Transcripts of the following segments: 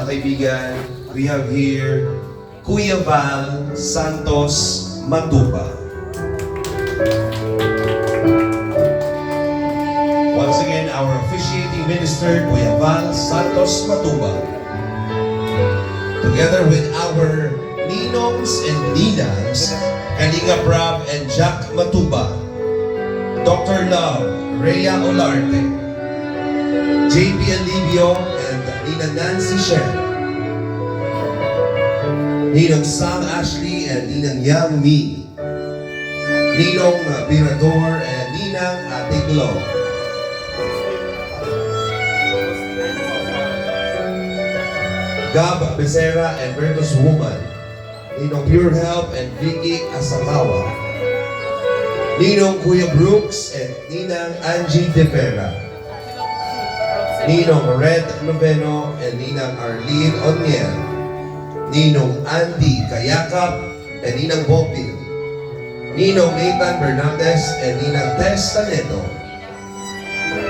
kaibigan, we have here Kuya Val Santos Matuba. Once again, our officiating minister, Kuya Val Santos Matuba. Together with our ninongs and ninangs, Kalinga Prab and Jack Matuba, Dr. Love, Rhea Olarte, JP Alivio, and Nina Nancy Shen, Ninong Sam Ashley and Ninang Yang Mi, Ninong Birador and Ninang Ate Glo, Gab Becerra and Bertus Woman, Ninong Pure Help and Vicky Asakawa, Ninong Kuya Brooks and Ninang Angie De Vera, Ninong Red Noveno and Ninang Arlene Oniel, Ninong Andy Kayakap and Ninang Bopil, Ninong Nathan Bernaldez and Ninang Tess Taneto,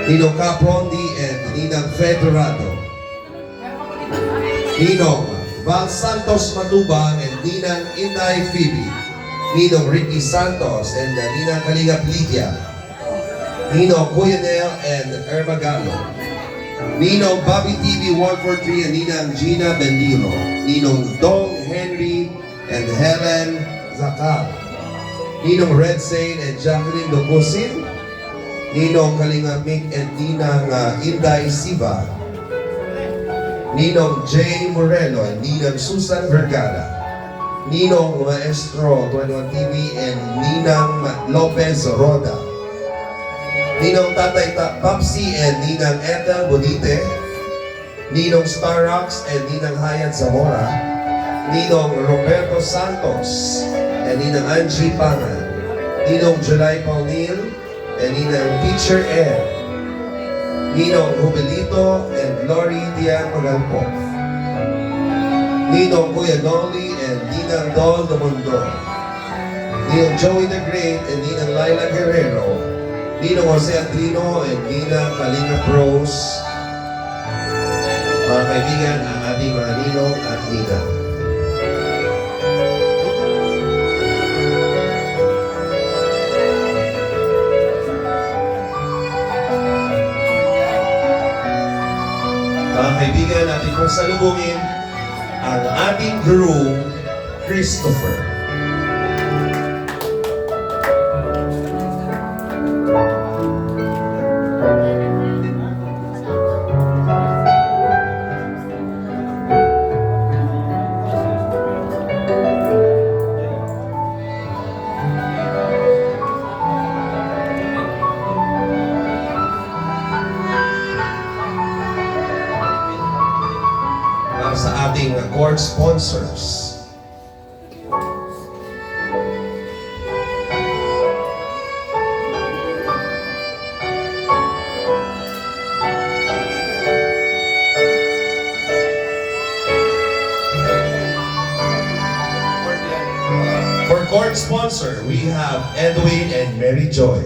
Ninong Caprondi and Ninang Federado, Ninong Val Santos Matubang and Ninang Inday Phoebe, Ninong Ricky Santos and Ninang Kalingap Lydia, Ninong Kuya Nel and Irma Gallo, Ninong Bobby TV 143 and Ninang Gina Bendilo, Ninong Dong Henry and Helen Zakal, Ninong Red Sain and Jacqueline Locosin, Ninong Kalinga Mick and Ninang Inday Siva, Ninong Jay Moreno and Ninang Susan Vergara, Ninong Maestro 21 TV and Ninang Lopez Roda, Ninong Tatay Papsi and Ninang Ethel Bonite, Ninong Starrox and Ninang Hayat Zamora, Ninong Roberto Santos and Ninang Angie Pangan, Ninong July Paunil and Ninang Teacher Air, Ninong Jubilito and Lori Dian Magalpo, Ninong Kuya Dolly and Ninang Dol de Mundo, Ninong Joey the Great and Ninang Laila Guerrero, Ninong Jose Andrino and Ninang Kalinga Pros. Mga kaibigan, ang ating mga ninong at ninang. Mga kaibigan, ating kong salubungin ang ating groom, Christopher. Sa ating court sponsors. For court sponsor, we have Edwin and Mary Joy.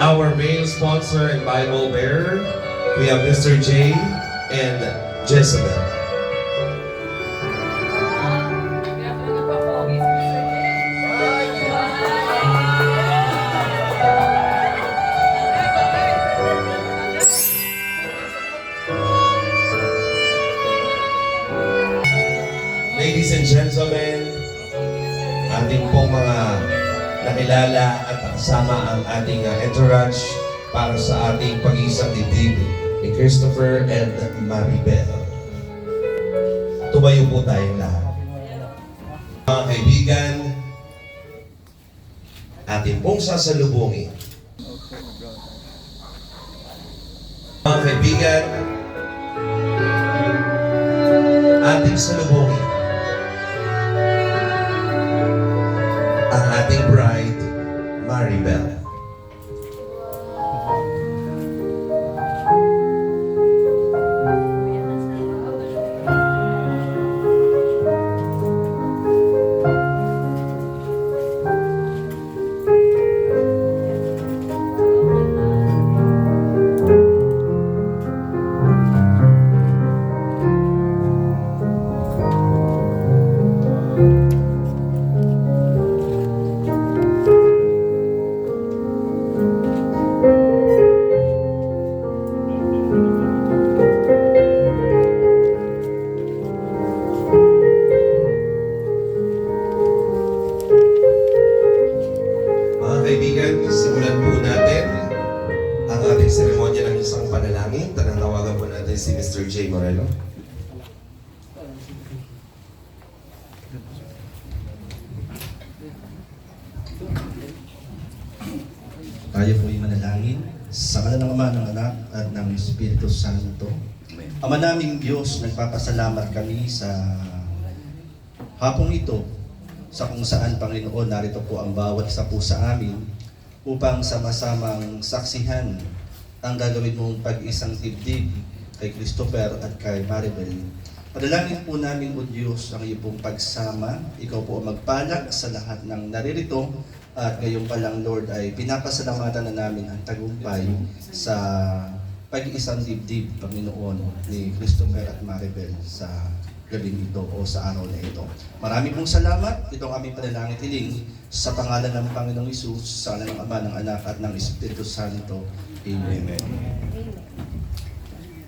Our main sponsor and Bible bearer, we have Mr. J and Jezebel. Ladies and gentlemen, ating pong mga nakilala at kasama ang ating entourage para sa ating pag-iisang dibdib ni Christopher and Maribel. Tumayo po tayong lahat. Mga kaibigan, ating pong sasalubungin. Mga kaibigan, ating salubungin ating bride, Maribel. Mga kaibigan, simulan po natin ang ating seremonya ng isang panalangin. Tananawagan po natin si Mr. J. Moreno. Tayo po'y manalangin sa ngalan ng Ama, ng Anak, at ng Espiritu Santo. Ama naming Diyos, nagpapasalamat kami sa hapong ito, sa kung saan, Panginoon, narito po ang bawat isa po sa amin upang sama-samang saksihan ang gagawin mong pag-isang dibdib kay Christopher at kay Maribel. Padalangin po namin, O Diyos, ang iyo pong pagsama. Ikaw po ang magpalak sa lahat ng naririto. At ngayon pa lang, Lord, ay pinapasalamatan na namin ang tagumpay sa pag-isang dibdib, Panginoon, ni Christopher at Maribel sa gabing ito o sa araw na ito. Marami pong salamat. Itong aming panalangin hiling sa pangalan ng Panginoong Hesus, sa ngalan ng Ama, ng Anak, at ng Espiritu Santo. Amen.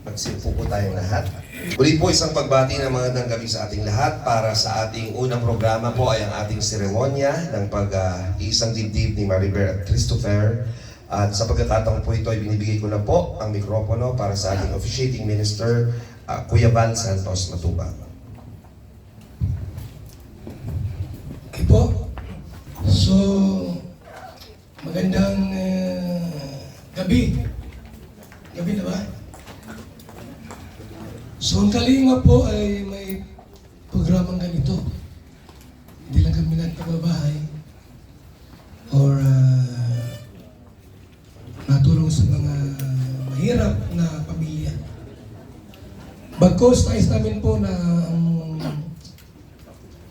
Magsimpo po tayo lahat. Uli po isang pagbati ng magandang gabi sa ating lahat. Para sa ating unang programa po ay ang ating seremonya ng pag-iisang dibdib ni Maribel at Christopher. At sa pagkakataon po ito ay binibigay ko na po ang mikropono para sa ating officiating minister, Kuya Val Santos Matubang. Okay po. So, magandang gabi. Gabi na ba? So, ang Kalinga po ay may programang ganito. Hindi lang kami nagpababahay or natulong sa mga mahirap na pamilya. Bagkos, nais namin po na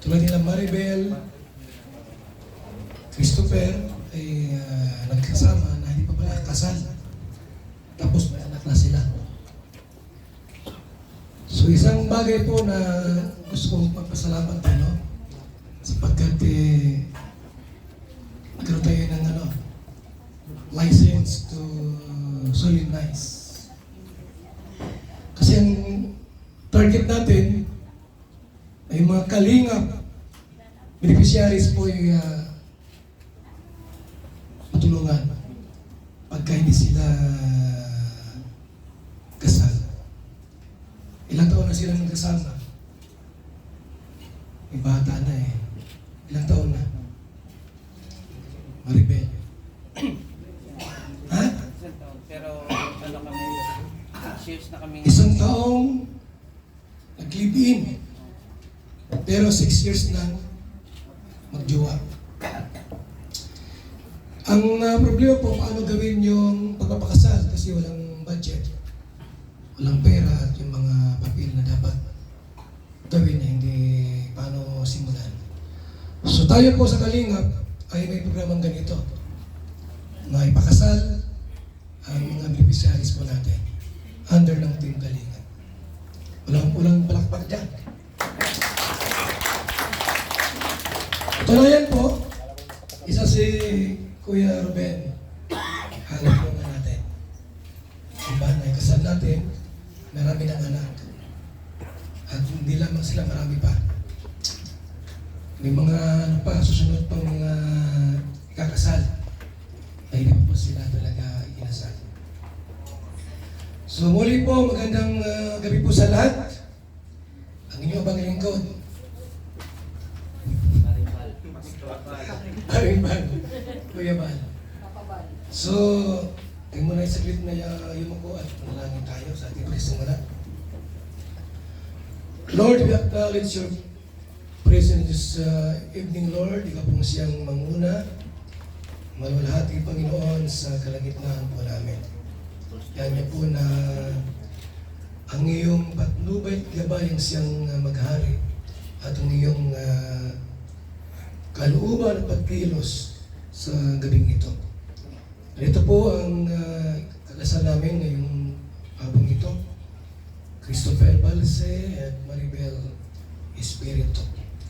tulad nila Maribel, Christopher ay nagkasama na hindi pa pala kasal. Tapos may anak na sila. So isang bagay po na gusto kong magpasalamat sapagkat magkaroon tayo ng license to solemnize. Kasi ang target natin ay mga kalingap, beneficiaries po ay matulungan pagka hindi sila kasal. Ilang taon na sila nagkasama? May bata na eh. Ilang taon na? Maribel. Ha? Pero ano kami, 6 years na kami. Isang taong nag-live-in. Pero 6 years na magjowa. Ang problema po, paano gawin yung pagpapakasal kasi walang budget, walang pera at yung mga papel na dapat gawin na hindi paano simulan. So tayo po sa Kalingap ay may programang ganito na ipakasal ang mga beneficiaries po natin under ng Team Kalingap. Walang palakpak dyan. Tunayan po, isa si Kuya Ruben, hanap po nga natin. Diba, nakikasal natin, marami ng anak. At hindi lamang sila, marami pa. May mga susunod pang mga ikakasal. Ay hindi po sila talaga inasal. So muli po, magandang gabi po sa lahat. Ang inyong abang lingkod. Maribel. Kuya Bal. So, tingin mo na yung saglit na yumuko at manalangin tayo sa ating presong wala. Lord, we acknowledge your present this evening, Lord. Ikaw pong siyang manguna, malwalhati, Panginoon, sa kalagitnaan po namin. Yan niya po na ang iyong patnubay at gabay ang siyang maghari at ang iyong kalooban at pagkilos sa gabing ito. Ito po ang kagasal namin ngayong habang ito. Christopher Balse at Maribel Espiritu.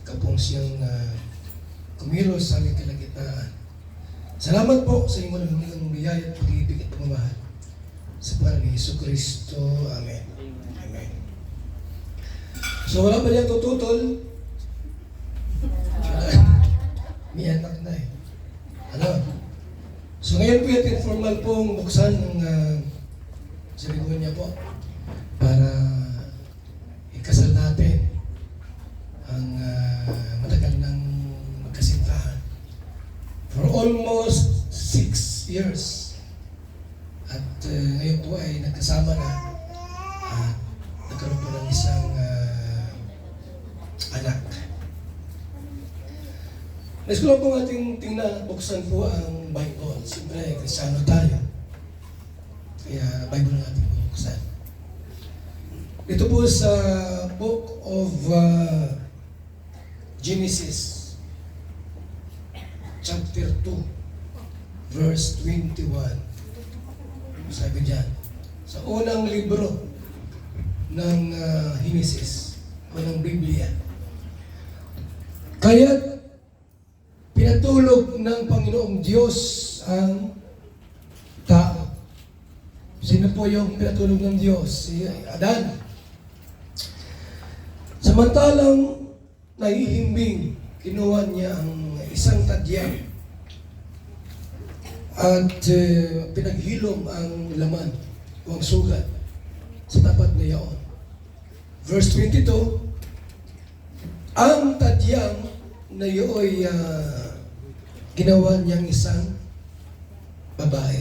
Kapong siyang kumilos sa aming kalagitnaan. Salamat po sa inyong ng biyaya at pag-ibig at pagmamahal. Sa pangalan ni Hesus Kristo. Amen. Amen. So wala pa niya tututol. May anak na eh. Ano? So ngayon po yung informal pong buksan ng seremony po para ikasal natin ang matagal ng magkasintahan for almost 6 years. At ngayon po ay nagkasama na at nagkaroon po ng isang anak. Nais ko lang po ating tingnan, buksan po ang Bible. Siyempre, Kristiyano tayo. Kaya Bible natin buksan. Ito po sa Book of Genesis, chapter 2, verse 21. Sabi dyan, sa unang libro ng Genesis, unang Biblia. Kaya pinatulog ng Panginoong Diyos ang tao. Sino po yung pinatulog ng Diyos? Si Adan. Samantalang nahihimbing, kinuha niya ang isang tadyang at pinaghilom ang laman o ang sugat sa tapat na yaon. Verse 22, ang tadyang na iyo'y ginawa niyang isang babae.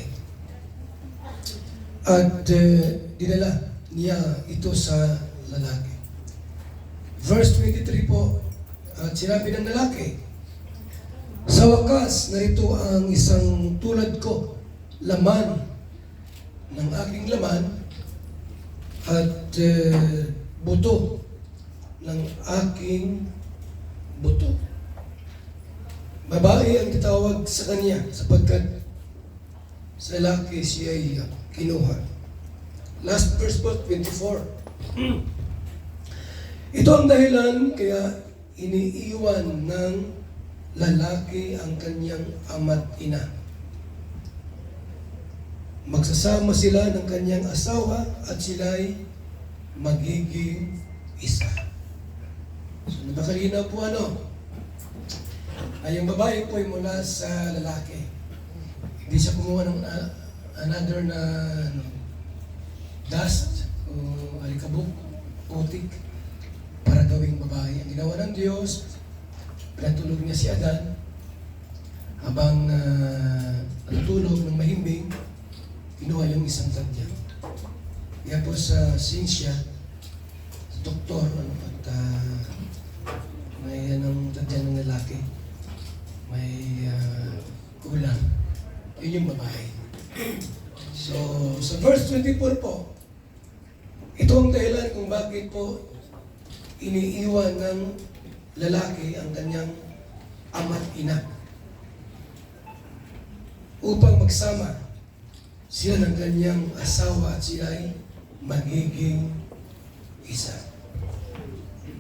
At dinala niya ito sa lalaki. Verse 23 po, at sinabi ng lalaki, sa wakas, narito ang isang tulad ko, laman ng aking laman at buto ng aking buto. Babae ang titawag sa kanya sapagkat sa lalaki siya ay kinuha. Last verse po, 24. Ito ang dahilan kaya iniiwan ng lalaki ang kanyang ama't ina. Magsasama sila ng kanyang asawa at sila'y magiging isa. So, nabakalinaw po ano? Ay yung babae po ay mula sa lalaki. Hindi siya kumuha ng another na dust o alikabok, putik para gawing babae. Ang ginawa ng Diyos, pinatulog niya si Adan habang natulog ng mahimbing, kinuha yung isang tadya. Kaya po sa sinsya, sa doktor, pag may anong tadya ng lalaki, may kulang. Yun yung babae. So, sa verse 24 po, ito ang dahilan kung bakit po iniiwan ng lalaki ang kanyang ama't ina upang magsama sila ng kanyang asawa at sila ay magiging isa.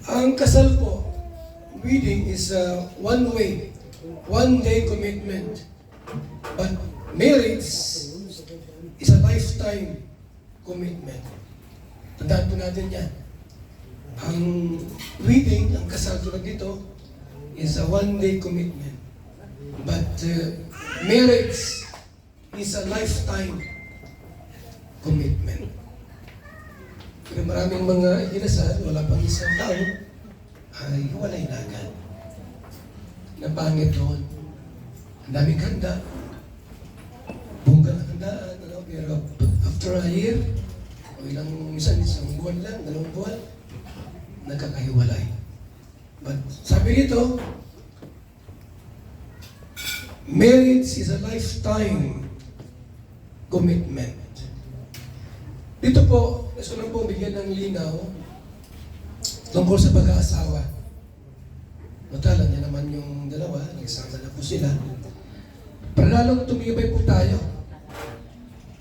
Ang kasal po, wedding is a one-day commitment. But marriage is a lifetime commitment. Tandaan po natin yan. Ang wedding, ang kasal tulad dito, is a one-day commitment. But marriage is a lifetime commitment. Kaya maraming mga inasal, wala pang isang taon, ay walay na agad. Napangit doon. Ang daming handa. Bunggang handaan, pero after a year, o isang buwan lang, 2 buwan, nagkakahiwalay. But sabi dito, marriage is a lifetime commitment. Dito po, gusto lang po bigyan ng linaw tungkol sa pag-aasawa. Matala niya naman yung dalawa, nagsama na po sila. Para lalong tumibay po tayo.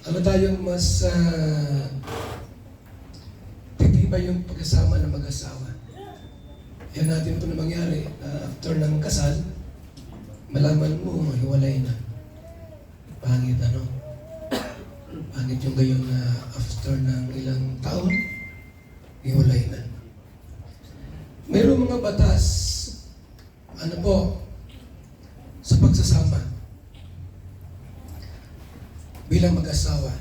Ano tayong mas titibay yung pagkasama ng mag-asawa. Yan natin po na mangyari after ng kasal, malaman mo, hiwalay na. Pangit ano? Pangit yung gayon na after ng ilang taon, hiwalay na. Mayroong mga batas, ano po, sa pagsasama. Bilang mag-asawa,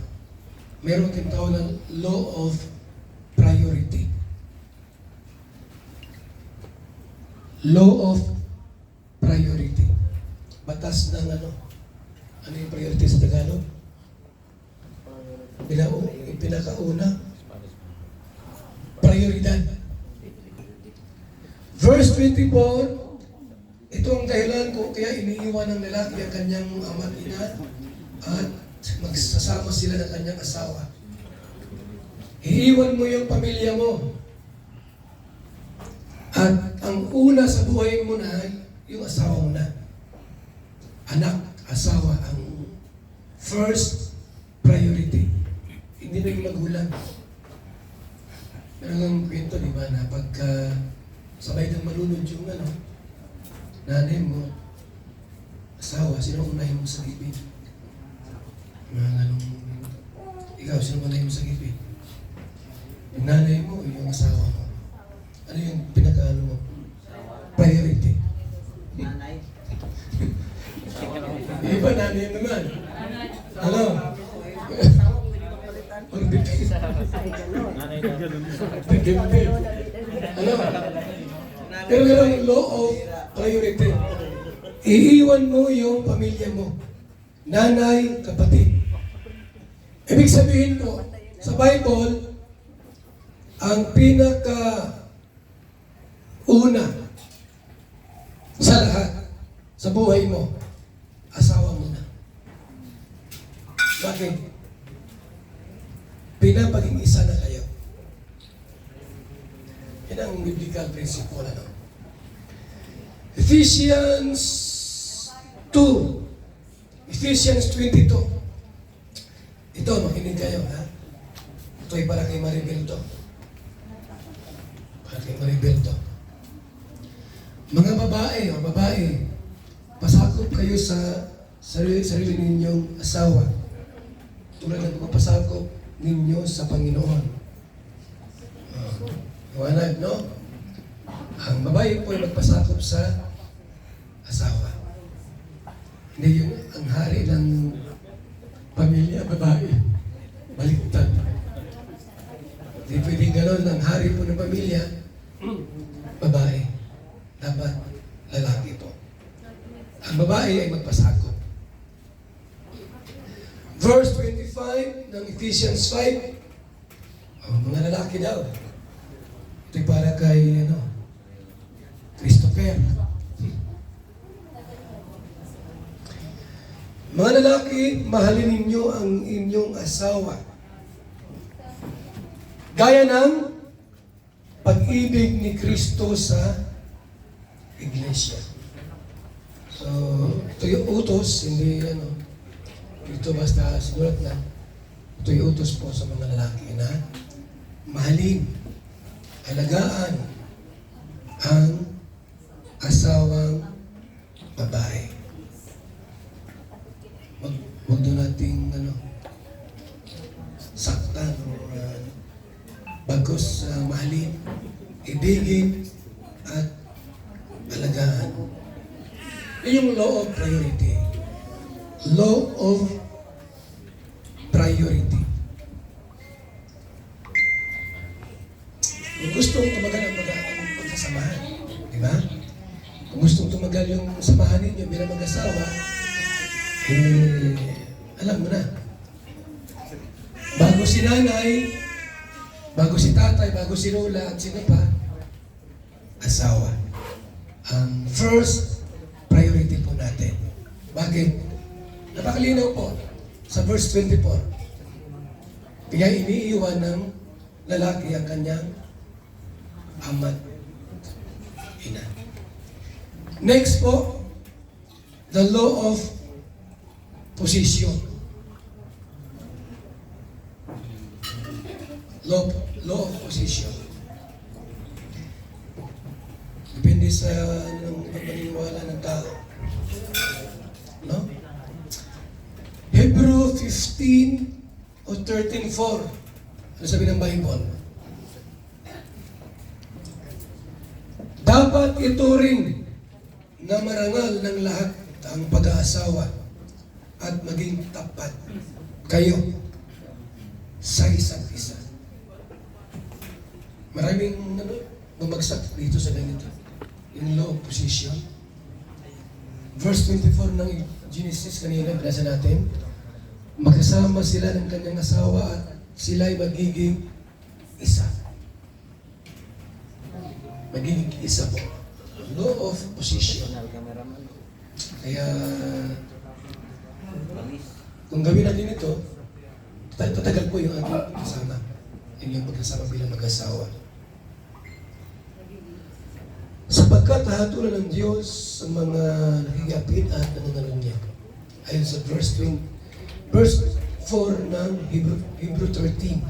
mayroong tinatawag ng law of priority. Law of priority. Batas ng ano? Ano yung priority sa Tagalog? Pinakauna. Prioridad. Verse 24, ito ang dahilan kung kaya iniiwan ng lalaki ang kanyang ama at ina at magsasama sila ng kanyang asawa. Iiwan mo yung pamilya mo. At ang una sa buhay mo na, yung asawa mo na. Anak, asawa, ang first priority. Hindi na yung magulang. Meron ang kwento, di ba, na pagka sabay kang malunod yung ano, nanay mo, asawa, sino unahin mo sa gipin? Mga ganong, ikaw, sino unahin mo sa gipin? Yung nanay mo, yung asawa mo. Ano yung pinaka-ano mo? Priority. Nanay. Iba, nanay naman. Ano? Or depende. Depende. Ano? Pero merong law of priority. Iiwan mo yung pamilya mo. Nanay, kapatid. Ibig sabihin po, sa Bible, ang una sa lahat, sa buhay mo, asawa mo na. Bakit? Pinapaging isa na kayo. Yan ang biblical principle, ano? Ephesians 2. Ephesians 22. Ito, makinig kayo, ha? Ito ay para kay Maribel to. Para kay Maribel to. Mga babae, pasakop kayo sa sarili ninyong asawa. Tulad ng pagpasakop ninyo sa Panginoon. Iwanag, no? Ang babae po ay magpasakop sa asawa. Hindi yung ang hari ng pamilya, babae. Baliktad. Hindi pwedeng gano'n. Ang hari po ng pamilya, babae. Dapat lalaki po. Ang babae ay magpasakop. Verse 25 ng Ephesians 5, mga lalaki daw. Ito'y para kay, Christopher. Mga lalaki, mahalin ninyo ang inyong asawa. Gaya ng pag-ibig ni Kristo sa Iglesia. So, ito yung utos, hindi ito basta sinulat na. Ito yung utos po sa mga lalaki na mahalin, alagaan ang asawang babae. Huwag na nating saktan o bagos mahalin, ibigin at alagaan. Yun yung law of priority. Law of priority. Kung gustong tumagal ang pagsasamahan, di ba? Kung gustong tumagal yung samahan ninyo bilang mag-asawa, alam mo na. Bago si nanay, bago si tatay, bago si lola, at sino pa? Asawa. ang first priority po natin. Bakit? Napakalinaw po sa verse 24. Kaya iniiwan ng lalaki ang kanyang ama't ina. Next po, the law of possession. Law of possession. Depende sa anong paniniwala ng tao. No? Hebrew 15 o 13:4. Ano sabi ng Bible? Dapat ito rin na marangal ng lahat ang pag-aasawa at maging tapat kayo sa isa't isa. Maraming bumagsak dito sa ganito. Yung law of possession. Verse 24 ng Genesis kanina, binasa natin, magkasama sila ng kanyang asawa at sila'y magiging isa. Magiging isa po. Law of possession. Kaya, kung gawin natin ito, tatagal po yung ating kasama. Yung pagkasama bilang mag-asawa. Sapagkat hahatulan ng Diyos sa mga nakikapit at nananalunya. Ayon sa verse 4 ng Hebrew 13.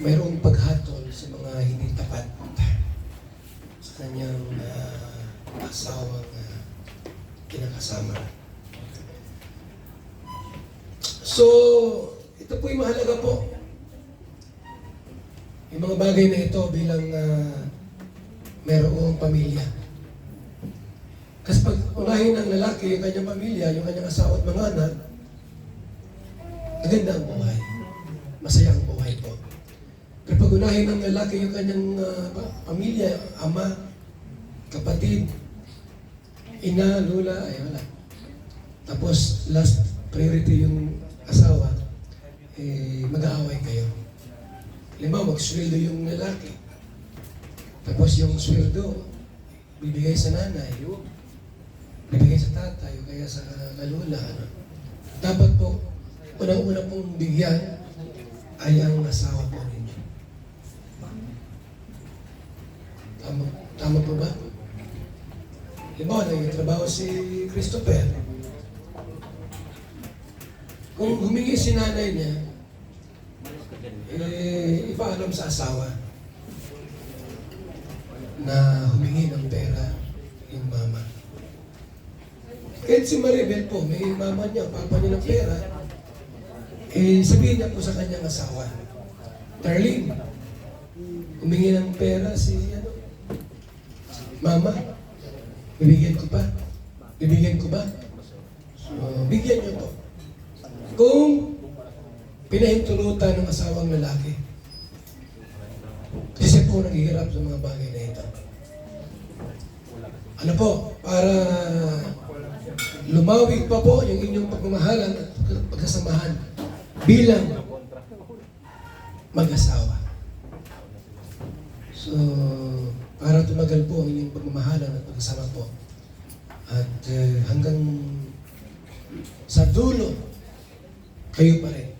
Mayroong paghatol sa mga hindi tapat sa kanyang asawang kinakasama. So, ito po yung mahalaga po. Yung mga bagay na ito bilang mayroong pamilya. Kasi pag unahin ng lalaki yung kanyang pamilya, yung kanyang asawa at mga anak, maganda ang buhay. Masaya ang buhay po. Pero pag unahin ng lalaki yung kanyang pamilya, ama, kapatid, ina, lula, ay wala. Tapos last priority yung asawa, mag-aaway kayo. Halimbawa, magsweldo yung lalaki. Tapos yung sweldo, bibigay sa nanay, bibigay sa tatay, o kaya sa kalula. Ano? Dapat po, unang-una pong bigyan ay ang asawa po ninyo. Tama po ba? Halimbawa, nagtatrabaho si Christopher. Kung humingi si nanay niya, ipaalam sa asawa na humingi ng pera yung mama. Kahit si Maribel po, may mama niya, papa niya ng pera, sabihin niya po sa kanyang asawa, Darling, humingi ng pera si mama, bibigyan ko ba? So, bigyan niyo po. Kung pinahintulutan ng asawang lalaki. Kasi po naghihirap sa mga bagay na ito. Ano po, para lumawig pa po yung inyong pagmamahalan at pagkasamahan bilang mag-asawa. So, para tumagal po ang inyong pagmamahalan at pagkasama po. At hanggang sa dulo, kayo pa rin.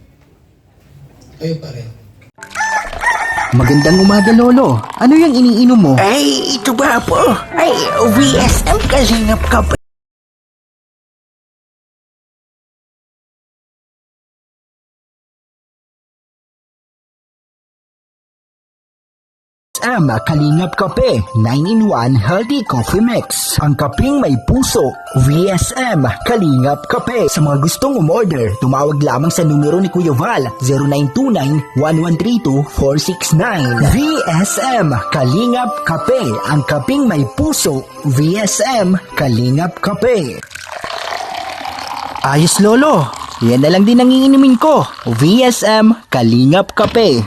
Magandang umaga, Lolo. Ano yung iniinom mo? Ay, ito ba po? Ay, VSM Kalingap ka pa. Kalingap Kape 9-in-1 Healthy Coffee Mix. Ang kaping may puso. VSM Kalingap Kape. Sa mga gustong umorder, tumawag lamang sa numero ni Kuya Val 0929-1132-469. VSM Kalingap Kape. Ang kaping may puso. VSM Kalingap Kape. Ayos, Lolo. Yan na lang din ang iinumin ko. VSM Kalingap Kape.